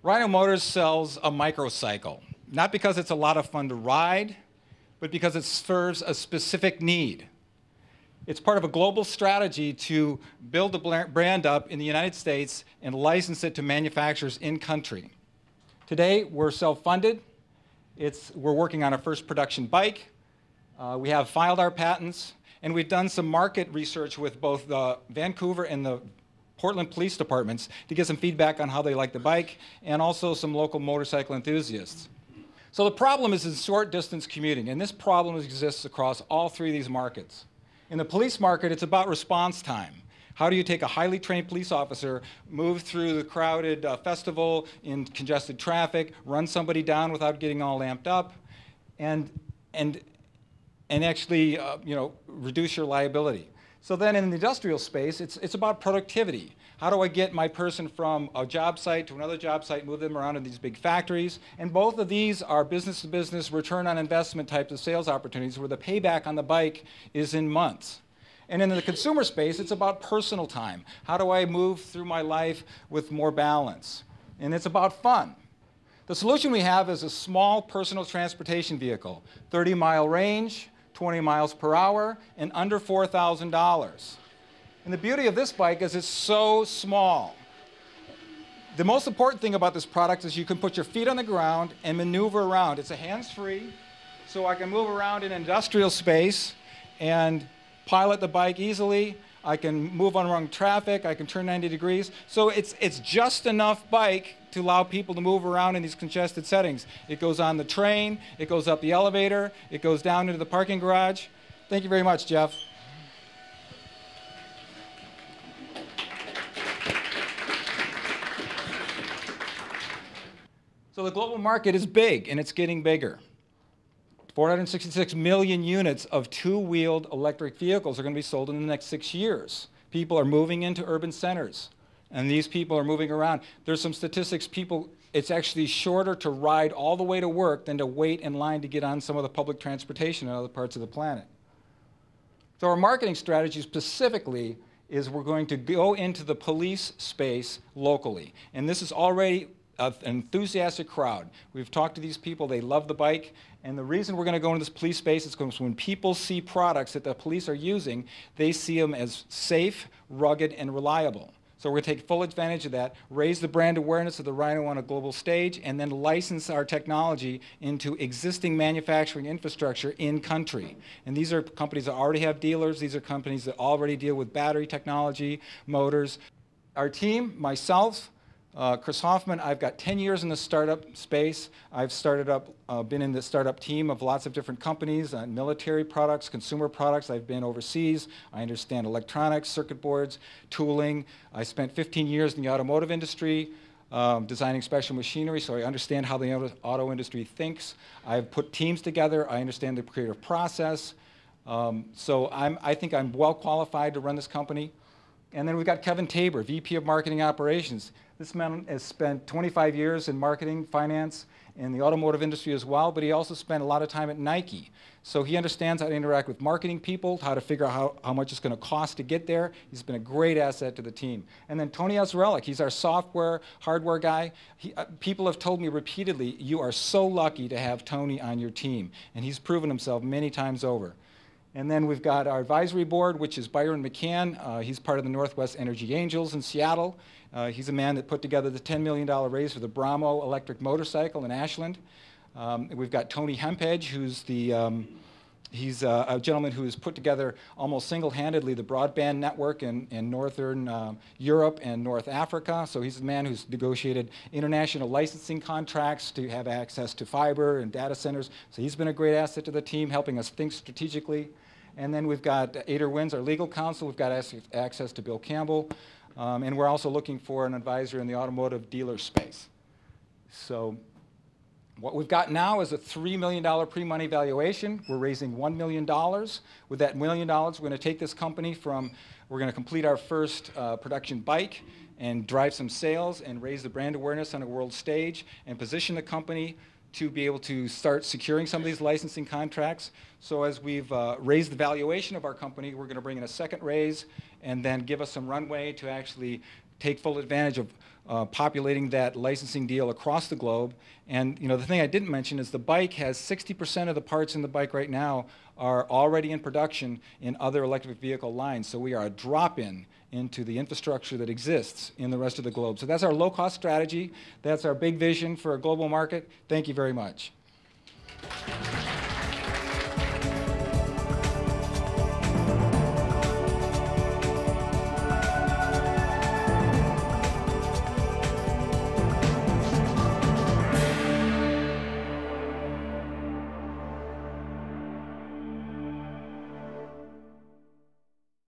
RYNO Motors sells a microcycle, not because it's a lot of fun to ride, but because it serves a specific need. It's part of a global strategy to build the brand up in the United States and license it to manufacturers in country. Today, we're self-funded. We're working on our first production bike. We have filed our patents, and we've done some market research with both the Vancouver and the Portland police departments to get some feedback on how they like the bike, and also some local motorcycle enthusiasts. So the problem is in short distance commuting, and this problem exists across all three of these markets. In the police market, it's about response time. How do you take a highly trained police officer, move through the crowded festival in congested traffic, run somebody down without getting all amped up, and actually reduce your liability? So then in the industrial space, it's about productivity. How do I get my person from a job site to another job site, move them around in these big factories? And both of these are business-to-business, return on investment types of sales opportunities where the payback on the bike is in months. And in the consumer space, it's about personal time. How do I move through my life with more balance? And it's about fun. The solution we have is a small personal transportation vehicle, 30-mile range, 20 miles per hour, and under $4,000. And the beauty of this bike is it's so small. The most important thing about this product is you can put your feet on the ground and maneuver around. It's a hands-free, so I can move around in industrial space and pilot the bike easily. I can move around traffic. I can turn 90 degrees. So it's just enough bike to allow people to move around in these congested settings. It goes on the train. It goes up the elevator. It goes down into the parking garage. Thank you very much, Jeff. So the global market is big, and it's getting bigger. 466 million units of two-wheeled electric vehicles are going to be sold in the next 6 years. People are moving into urban centers, and these people are moving around. There's some statistics, it's actually shorter to ride all the way to work than to wait in line to get on some of the public transportation in other parts of the planet. So our marketing strategy specifically is we're going to go into the police space locally. And this is already an enthusiastic crowd. We've talked to these people, they love the bike, and the reason we're going to go into this police space is because when people see products that the police are using, they see them as safe, rugged, and reliable. So we're going to take full advantage of that, raise the brand awareness of the RYNO on a global stage, and then license our technology into existing manufacturing infrastructure in country. And these are companies that already have dealers. These are companies that already deal with battery technology, motors. Our team, myself, Chris Hoffman, I've got 10 years in the startup space. I've been in the startup team of lots of different companies, military products, consumer products. I've been overseas. I understand electronics, circuit boards, tooling. I spent 15 years in the automotive industry, designing special machinery, so I understand how the auto industry thinks. I've put teams together. I understand the creative process. So I think I'm well qualified to run this company. And then we've got Kevin Tabor, VP of Marketing Operations. This man has spent 25 years in marketing, finance, in the automotive industry as well, but he also spent a lot of time at Nike. So he understands how to interact with marketing people, how to figure out how much it's going to cost to get there. He's been a great asset to the team. And then Tony Azarellik, he's our software, hardware guy. People have told me repeatedly, you are so lucky to have Tony on your team. And he's proven himself many times over. And then we've got our advisory board, which is Byron McCann. He's part of the Northwest Energy Angels in Seattle. He's a man that put together the $10 million raise for the Bramo electric motorcycle in Ashland. We've got Tony Hempedge, who's he's a gentleman who has put together almost single-handedly the broadband network in Northern Europe and North Africa. So he's the man who's negotiated international licensing contracts to have access to fiber and data centers. So he's been a great asset to the team, helping us think strategically. And then we've got Ader Wins, our legal counsel. We've got access to Bill Campbell. And we're also looking for an advisor in the automotive dealer space. So what we've got now is a $3 million pre-money valuation. We're raising $1 million. With that $1 million, we're going to take this company we're going to complete our first production bike and drive some sales and raise the brand awareness on a world stage and position the company to be able to start securing some of these licensing contracts. So as we've raised the valuation of our company, we're going to bring in a second raise and then give us some runway to actually take full advantage of populating that licensing deal across the globe. And the thing I didn't mention is the bike has 60% of the parts in the bike right now are already in production in other electric vehicle lines. So we are a drop-in into the infrastructure that exists in the rest of the globe. So that's our low-cost strategy. That's our big vision for a global market. Thank you very much.